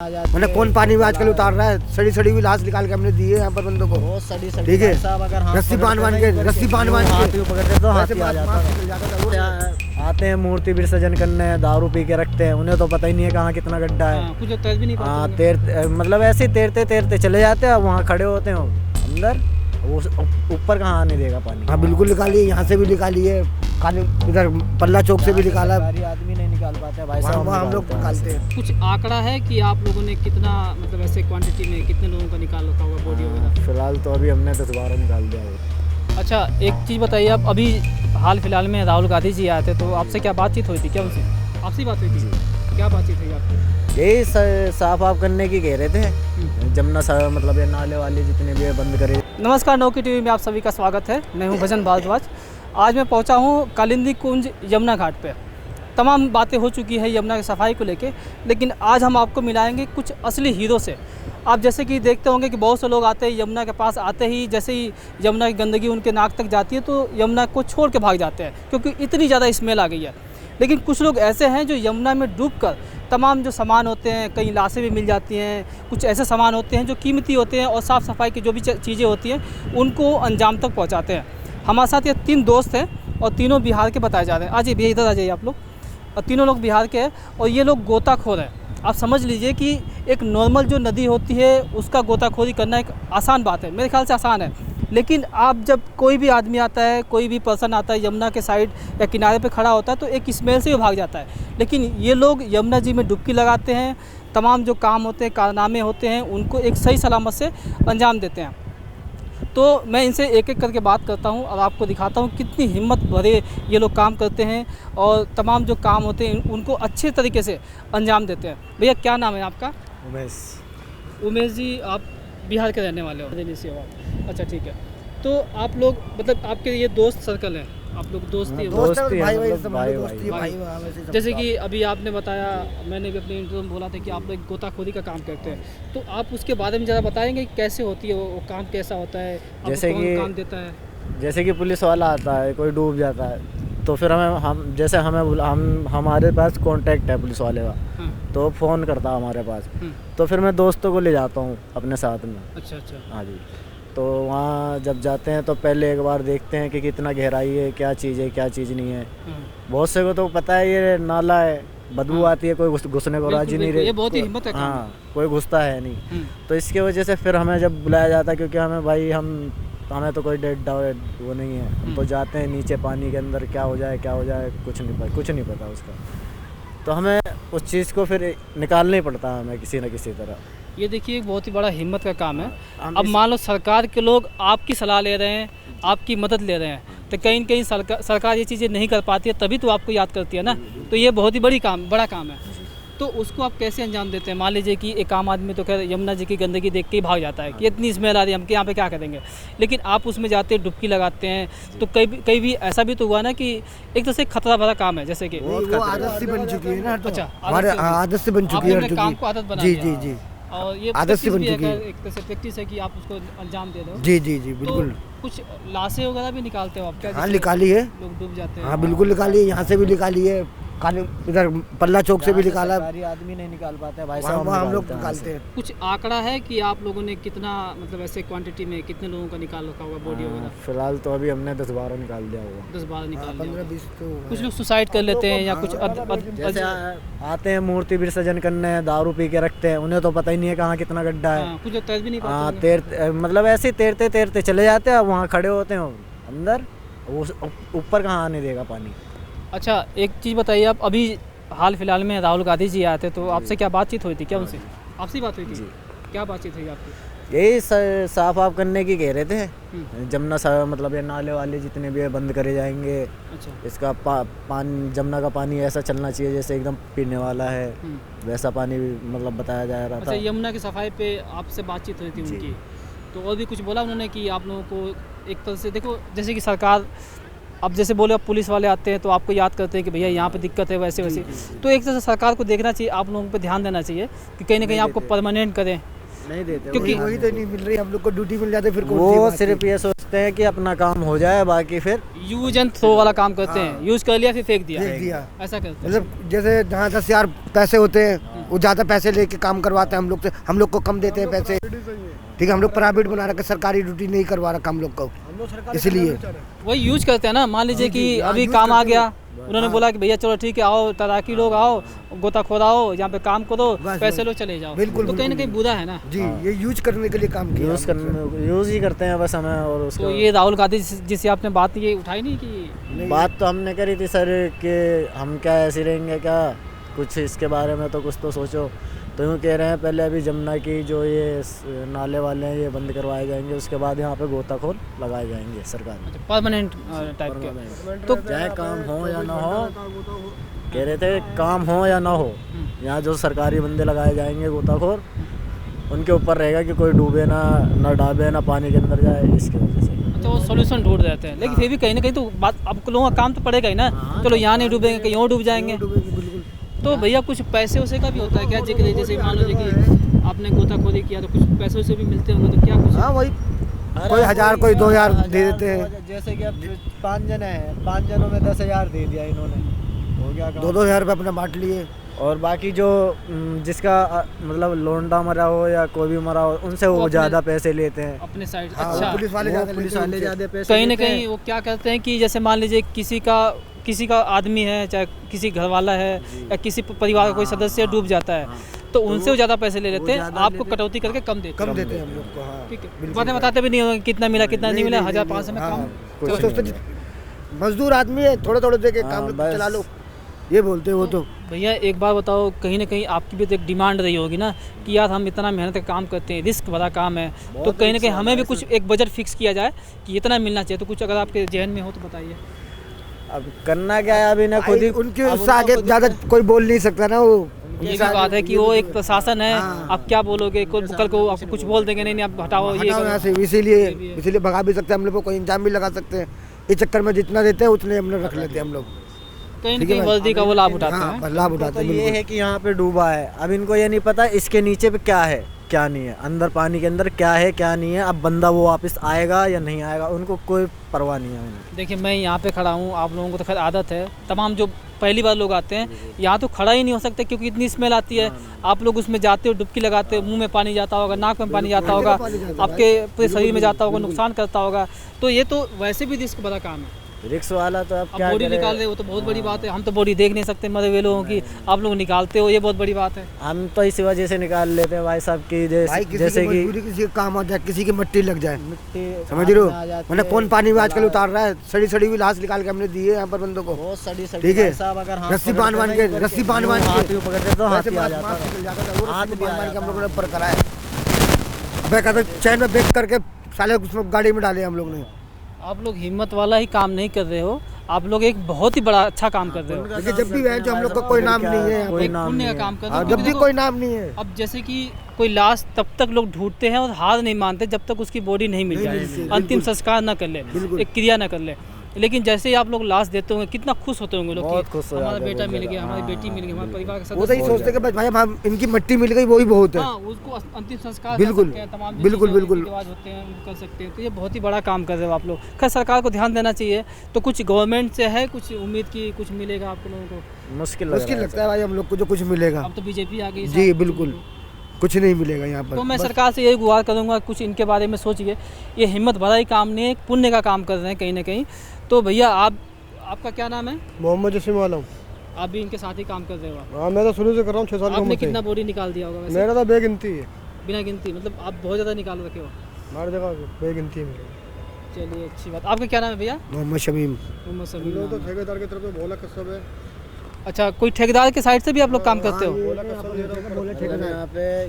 मैंने कौन पानी में आजकल उतार रहा है। सड़ी सड़ी हुई लाश निकाल के हमने दी है यहाँ पर बंदों को। ठीक है, रस्सी बांध के तो हाथी आ जाता। आते हैं मूर्ति विसर्जन करने, दारू पी के रखते हैं, उन्हें तो पता ही नहीं है कहाँ कितना गड्ढा है। कुछ तैर भी नहीं पाते। हाँ, मतलब ऐसे ही तैरते तैरते चले जाते हैं, वहाँ खड़े होते हैं अंदर, वो ऊपर कहाँ आने देगा पानी। हाँ बिल्कुल निकाली, यहाँ से भी निकाली है, इधर पल्ला चौक से भी निकाला। आदमी नहीं निकाल पाते भाई साहब, हम लोग निकालते हैं। कुछ आंकड़ा है कि आप लोगों ने कितना, मतलब ऐसे क्वांटिटी में कितने लोगों का निकाल रखा होगा बॉडी वगैरह? फिलहाल तो अभी हमने 10-12 निकाल दिया है। अच्छा, एक चीज़ बताइए, आप अभी हाल फिलहाल में राहुल गांधी जी आए थे, तो आपसे क्या बातचीत हुई थी? क्या उनसे आपसी बात हुई थी? क्या बातचीत हुई आपकी? यही साफ आप करने की कह रहे थे, जमुना मतलब ये नाले वाले जितने भी है बंद करे। नमस्कार, नौकी टीवी में आप सभी का स्वागत है। मैं हूं भजन भारद्वाज। आज मैं पहुंचा हूं कालिंदी कुंज यमुना घाट पे। तमाम बातें हो चुकी है यमुना की सफाई को लेके, लेकिन आज हम आपको मिलाएंगे कुछ असली हीरो से। आप जैसे कि देखते होंगे कि बहुत से लोग आते हैं यमुना के पास, आते ही जैसे ही यमुना की गंदगी उनके नाक तक जाती है तो यमुना को छोड़ के भाग जाते हैं, क्योंकि इतनी ज़्यादा स्मेल आ गई है। लेकिन कुछ लोग ऐसे हैं जो यमुना में डूबकर तमाम जो सामान होते हैं, कई लाशें भी मिल जाती हैं, कुछ ऐसे सामान होते हैं जो कीमती होते हैं और साफ़ सफाई की जो भी चीज़ें होती हैं उनको अंजाम तक पहुंचाते हैं। हमारे साथ ये 3 दोस्त हैं और तीनों बिहार के बताए जा रहे हैं। आ जाइए भैया, इधर आ जाइए आप लोग। और तीनों लोग बिहार के हैं और ये लोग गोताखोर हैं। आप समझ लीजिए कि एक नॉर्मल जो नदी होती है उसका गोताखोरी करना एक आसान बात है, मेरे ख्याल से आसान है। लेकिन आप जब कोई भी आदमी आता है, कोई भी पर्सन आता है यमुना के साइड या किनारे पे खड़ा होता है तो एक स्मेल से भी भाग जाता है। लेकिन ये लोग यमुना जी में डुबकी लगाते हैं, तमाम जो काम होते हैं, कारनामे होते हैं, उनको एक सही सलामत से अंजाम देते हैं। तो मैं इनसे एक एक करके बात करता हूं और आपको दिखाता हूं कितनी हिम्मत भरे ये लोग काम करते हैं और तमाम जो काम होते हैं उनको अच्छे तरीके से अंजाम देते हैं। भैया, क्या नाम है आपका? उमेश जी, आप बिहार के रहने वाले हो? दिल्ली से हो आप? अच्छा, ठीक है। तो आप लोग, मतलब आपके ये दोस्त सर्कल हैं, आप लोग दोस्ती भाई। जैसे कि अभी आपने बताया, मैंने भी अपने इंटरव्यू में बोला था कि आप लोग गोताखोरी का काम करते हैं, तो आप उसके बारे में ज़रा बताएंगे कि कैसे होती है वो काम, कैसा होता है, जैसे कौन कि काम देता है? जैसे कि पुलिस वाला आता है, कोई डूब जाता है तो फिर हम हमारे पास कांटेक्ट है पुलिस वाले का। हाँ। तो फ़ोन करता है हमारे पास, तो फिर मैं दोस्तों को ले जाता हूँ अपने साथ में। अच्छा अच्छा। हाँ जी। तो वहाँ जब जाते हैं तो पहले एक बार देखते हैं कि कितना गहराई है, क्या चीज़ है, क्या चीज़ नहीं है। बहुत से को तो पता है ये नाला है, बदबू आती है, कोई घुसने को राजी नहीं रहे। ये बहुत ही हिम्मत है काम। हाँ, कोई घुसता है नहीं। तो इसके वजह से फिर हमें जब बुलाया जाता है, क्योंकि हमें तो कोई डेट वो नहीं है, हम तो जाते हैं नीचे पानी के अंदर, क्या हो जाए कुछ नहीं पता उसका। तो हमें उस चीज़ को फिर निकालना ही पड़ता है हमें किसी न किसी तरह। ये देखिए, एक बहुत ही बड़ा हिम्मत का काम है। अब मान लो सरकार के लोग आपकी सलाह ले रहे हैं, आपकी मदद ले रहे हैं, तो कहीं न कहीं सरकार ये चीज़ें नहीं कर पाती है, तभी तो आपको याद करती है ना। तो ये बहुत ही बड़ा काम है। तो उसको आप कैसे अंजाम देते हैं? मान लीजिए कि एक आम आदमी तो खैर यमुना जी की गंदगी देख के ही भाग जाता है कि इतनी स्मेल आ रही है, हम यहाँ पे क्या करेंगे। लेकिन आप उसमें जाते हैं, डुबकी लगाते हैं, तो कई भी ऐसा भी तो हुआ ना कि एक तरह से खतरा भरा काम है, जैसे कि वो आदत सी बन चुकी है ना। अच्छा, हमारे आदत से बन चुकी है काम को आदत बना जी दिया। जी। और ये आदत से बन चुकी है, एक तरह से प्रैक्टिस है कि आप उसको अंजाम दे दो। जी जी जी बिल्कुल। तो कुछ लाशें वगैरह भी निकालते हो आप क्या? हाँ निकाली है, लोग डूब जाते हैं। हाँ बिल्कुल निकाली है, यहाँ से भी निकाली है, इधर पल्ला चौक से भी निकाला। आदमी नहीं निकाल पाते भाई वहाँ साहब, हम लोग निकालते हैं। कुछ आंकड़ा है कि आप लोगों ने कितना, मतलब ऐसे क्वांटिटी में कितने लोगों का निकाल रखा होगा बॉडी वगैरह? फिलहाल तो अभी हमने 10-12 निकाल दिया होगा। 10-12 निकाल लिया होगा। 15-20 तो कुछ लोग सुसाइड कर लेते हैं या कुछ जैसे आते हैं मूर्ति विसर्जन करने, दारू पी के रखते हैं, उन्हें तो पता ही नहीं है कहाँ कितना गड्ढा है। कुछ लोग तैर भी नहीं हाँ, पाते। मतलब ऐसे ही तैरते तैरते चले जाते हैं, वहाँ खड़े होते हैं अंदर, वो ऊपर कहाँ आने देगा पानी। अच्छा, एक चीज़ बताइए, आप अभी हाल फिलहाल में राहुल गांधी जी आए थे, तो आपसे क्या बातचीत हुई थी? क्या उनसे आपसी बात हुई थी? क्या बातचीत हुई आपकी? यही साफ आप करने की कह रहे थे, जमुना मतलब ये नाले वाले जितने भी है बंद करे जाएंगे। अच्छा। इसका जमुना का पानी ऐसा चलना चाहिए जैसे एकदम पीने वाला है, वैसा पानी मतलब बताया जा रहा था। अच्छा, यमुना की सफाई पे आपसे बातचीत हुई थी उनकी, तो और भी कुछ बोला उन्होंने कि आप लोगों को एक तरह से देखो, जैसे कि सरकार अब जैसे बोले, अब पुलिस वाले आते हैं तो आपको याद करते हैं कि भैया यहाँ पे दिक्कत है, वैसे तो एक तरह से सरकार को देखना चाहिए, आप लोगों पे ध्यान देना चाहिए कि कहीं ना कहीं आपको परमानेंट करें। नहीं देते, क्योंकि वही तो नहीं मिल रही हम लोग को, ड्यूटी मिल जाते फिर वो सिर्फ ये सोचते हैं कि अपना काम हो जाए, बाकी फिर यूज एंड थ्रो वाला काम करते हैं। यूज कर लिया फिर फेंक दिया, ऐसा करते हैं। मतलब जैसे जहाँ 10,000 पैसे होते हैं वो ज़्यादा पैसे लेके काम करवाते हैं हम लोग से, हम लोग को कम देते हैं पैसे। ठीक है, हम लोग प्राइवेट बना रखा, सरकारी ड्यूटी नहीं करवा रखा हम लोग को, इसलिए वही यूज करते हैं ना। मान लीजिए कि अभी काम आ गया, उन्होंने बोला कि भैया चलो ठीक है आओ, तैराकी लोग आओ, गोताखोर आओ, यहाँ पे काम करो, पैसे लो चले जाओ। बिल्कुल, तो कहीं ना कहीं बुरा है ना जी। ये यूज करने के लिए काम किया, यूज़ ही करते हैं बस हमें। और उसको तो ये राहुल गांधी जिससे आपने बात ये उठाई नहीं कि बात तो हमने करी थी सर कि हम क्या ऐसे रहेंगे क्या, कुछ इसके बारे में तो कुछ तो सोचो। तो यूँ कह रहे हैं पहले अभी जमुना की जो ये नाले वाले हैं ये बंद करवाए जाएंगे, उसके बाद यहाँ पे गोताखोर लगाए जाएंगे सरकार में, परमानेंट टाइप के। तो चाहे काम हो या ना हो, कह रहे थे काम हो या ना हो, यहाँ जो सरकारी बंदे लगाए जाएंगे गोताखोर, उनके ऊपर रहेगा कि कोई डूबे ना डाबे ना पानी के अंदर जाए, इसकी वजह से। तो वो सोल्यूशन ढूंढ रहे थे, लेकिन फिर भी कहीं ना कहीं तो बात अब लोगों का काम तो पड़ेगा ही ना। चलो यहाँ नहीं डूबेंगे, कहीं और डूब जाएंगे। तो भैया कुछ पैसे वैसे का भी होता है क्या, जैसे मान लो कि आपने गोताखोरी किया तो कुछ पैसे वैसे भी मिलते होंगे, तो क्या कुछ? हाँ वही, कोई 1000 कोई 2000 दे देते हैं। जैसे कि अब 5 जने हैं, 5 जनों में 10,000 दे दिया इन्होंने, हो गया 2-2 रुपये अपना बांट लिए। और बाकी जो जिसका मतलब लोंडा मरा हो या कोई भी मरा हो, उनसे वो ज़्यादा पैसे लेते हैं अपने साइड। हाँ, अच्छा, पुलिस वाले ज़्यादा पैसे कहीं ना कहीं वो क्या कहते हैं कि जैसे मान लीजिए किसी का आदमी है, चाहे किसी घर वाला है या किसी परिवार का कोई सदस्य डूब जाता है, तो उनसे वो ज़्यादा पैसे ले लेते हैं, आपको कटौती करके कम देते हैं हम लोग को। हाँ, ठीक है, बातें बताते भी नहीं होंगे कितना मिला कितना नहीं मिला, 1500 में कम। मजदूर आदमी है, थोड़े दे के काम चला लो, ये बोलते हैं वो। तो भैया एक बार बताओ, कहीं ना कहीं आपकी भी तो एक डिमांड रही होगी ना कि यार हम इतना मेहनत का काम करते हैं, रिस्क भरा काम है, तो कहीं ना कहीं हमें भी कुछ एक बजट फिक्स किया जाए कि इतना मिलना चाहिए। तो कुछ अगर आपके जहन में हो तो बताइए। अब करना क्या है, अभी ना खुद ही उनके उससे आगे ज़्यादा कोई बोल नहीं सकता ना। वो ये भी बात है कि वो एक प्रशासन है, आप क्या बोलोगे, कल को आपको कुछ बोल देंगे, नहीं आप हटाओ ये करो। इसीलिए भगा भी सकते हैं हम लोग को, कोई इंजाम भी लगा सकते हैं। इस चक्कर में जितना देते हैं उतने हम लोग रख लेते हैं हम लोग, कहीं ना कहीं वर्दी का वो लाभ उठाते हैं। लाभ उठाते हैं। ये है कि यहाँ पे डूबा है, अब इनको ये नहीं पता इसके नीचे पे क्या है क्या नहीं है, अंदर पानी के अंदर क्या है क्या नहीं है। अब बंदा वो वापस आएगा या नहीं आएगा, उनको कोई परवाह नहीं है उन्हें। देखिए मैं यहाँ पे खड़ा हूँ, आप लोगों को तो खैर आदत है, तमाम जो पहली बार लोग आते हैं यहाँ तो खड़ा ही नहीं हो सकते क्योंकि इतनी स्मेल आती है। आप लोग उसमें जाते हो, डुबकी लगाते हो, मुंह में पानी जाता होगा, नाक में पानी जाता होगा, आपके पूरे शरीर में जाता होगा, नुकसान करता होगा। तो ये तो वैसे भी रिस्क भरा काम है। रिक्स वाला तो अब क्या बॉडी निकाल रहे हो तो बहुत बड़ी बात है। हम तो बॉडी देख नहीं सकते मरे हुए लोगों की, आप लोग निकालते हो, ये बहुत बड़ी बात है। हम तो इसी वजह से निकाल लेते हैं भाई साहब की, जैसे कि किसी का काम हो जाए, किसी की मिट्टी लग जाए, समझ रहे हो, मतलब कौन पानी में आजकल उतार रहा है। सड़ी हुई लाश निकाल के हमने दी है यहाँ पर बंदों को, बहुत सड़ी ठीक है, रस्सी बांध के पकड़ते तो हाथ भी आ जाता है, हाथ बांध के हम लोगों ने ऊपर करा है, चैन में बेच करके साले उसमें गाड़ी में डाले हम लोग ने। आप लोग हिम्मत वाला ही काम नहीं कर रहे हो, आप लोग एक बहुत ही बड़ा अच्छा काम कर रहे हो। देखिए जब भी जो हम लोग का कोई नाम नहीं है, कोई पुण्य का काम कर रहे हो, जब भी कोई नाम नहीं है। अब जैसे कि कोई लाश तब तक लोग ढूंढते हैं और हार नहीं मानते जब तक उसकी बॉडी नहीं मिल जाए, अंतिम संस्कार न कर ले, एक क्रिया न कर ले। लेकिन जैसे ही आप लोग लाश देते होंगे कितना खुश होते होंगे लोग कि हमारा बेटा मिल गया, हमारी बेटी मिल गई, हमारे परिवार का सदस्य। वो तो ही सोचते कि भाई हम इनकी मिट्टी मिल गई, वही बहुत है। उसको अंतिम संस्कार बिल्कुल तमाम बिल्कुल रिवाज होते हैं कर सकते हैं। तो ये बहुत ही बड़ा काम कर रहे हो आप लोग। खैर सरकार को ध्यान देना चाहिए। तो कुछ गवर्नमेंट से है कुछ उम्मीद की कुछ मिलेगा आप लोगों को? मुश्किल लगता है भाई हम लोग को जो कुछ मिलेगा। अब तो बीजेपी आ गई जी, बिल्कुल कुछ नहीं मिलेगा यहाँ पर। तो मैं सरकार से यही गुहार करूँगा कुछ इनके बारे में सोचिए। ये हिम्मत भरा ही काम नहीं है, पुण्य का काम कर रहे हैं कहीं ना कहीं। तो भैया आपका क्या नाम है? मोहम्मद जसीम आलम। आप भी इनके साथ ही काम कर रहे हो? हाँ मैं तो शुरू से कर रहा हूँ, 6 साल। आपने कितना बॉडी निकाल दिया होगा वैसे? मेरा तो बेगिनती है। बिना गिनती मतलब आप बहुत ज़्यादा निकाल रखे हो? हर जगह बेगिनती है। चलिए अच्छी बात। आपका क्या नाम है भैया? मोहम्मद शमीम। मोहम्मद शमीम। लोग तो ठेकेदार की तरफ से बोला सब है। अच्छा, कोई ठेकेदार के साइड से भी आप लोग काम करते हो? यहाँ पे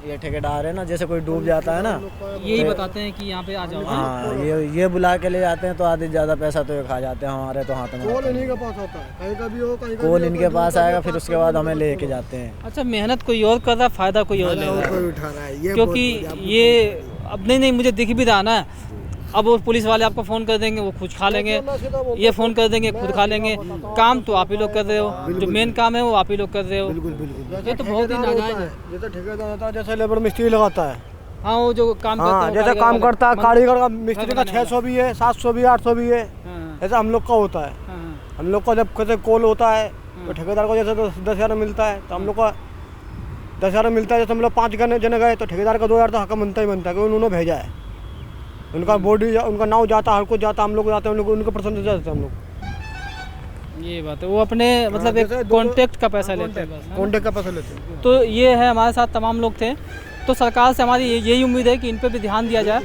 ये ठेकेदार है ना, जैसे कोई डूब जाता है ना, यही बताते हैं कि यहाँ पे आ जाओ। हाँ, ये बुला के ले जाते हैं, तो आधे ज़्यादा पैसा तो ये खा जाते हैं हमारे तो हाथ में। कॉल इन्हीं के पास होता है, कहीं का भी हो, कहीं का कॉल इनके पास आएगा, फिर उसके बाद हमें लेके जाते हैं। अच्छा, मेहनत कोई और कर रहा है, फायदा कोई और ले रहा है, उठा रहा है क्योंकि ये अब नहीं मुझे दिख भी रहा ना। अब वो पुलिस वाले आपको फ़ोन कर देंगे, वो खुद खा लेंगे, ये फ़ोन कर देंगे, खुद खा लेंगे। काम तो आप ही लोग कर रहे हो, जो मेन काम है वो आप ही लोग कर रहे हो। बिल्कुल ये तो बहुत ही नाजायज है। जैसे ठेकेदार होता है, जैसे लेबर मिस्त्री लगाता है। हाँ, वो जो काम करता है, जैसे काम करता है कारीगर का, मिस्त्री का 600 भी है, 700 भी है, 800 भी है, ऐसा हम लोग का होता है। हम लोग का जब कभी कॉल होता है तो ठेकेदार को जैसे तो 10,000 मिलता है, तो हम लोग को 10,000 मिलता है। जैसे हम लोग 5 जने गए तो ठेकेदार का 2,000 तो हक बनता ही बनता है, क्योंकि उन्होंने भेजा है। उनका बॉडी, उनका नाव जाता, हर कुछ जाता, हम लोग जाते हैं, उन लोग उनके परसेंटेज जाते हैं हम लोग। ये बात है, वो अपने मतलब एक जैसे कॉन्टेक्ट का पैसा लेते हैं बस, है ना? कॉन्टेक्ट का पैसा लेते हैं। तो ये है, हमारे साथ तमाम लोग थे। तो सरकार से हमारी यही उम्मीद है कि इन पे भी ध्यान दिया जाए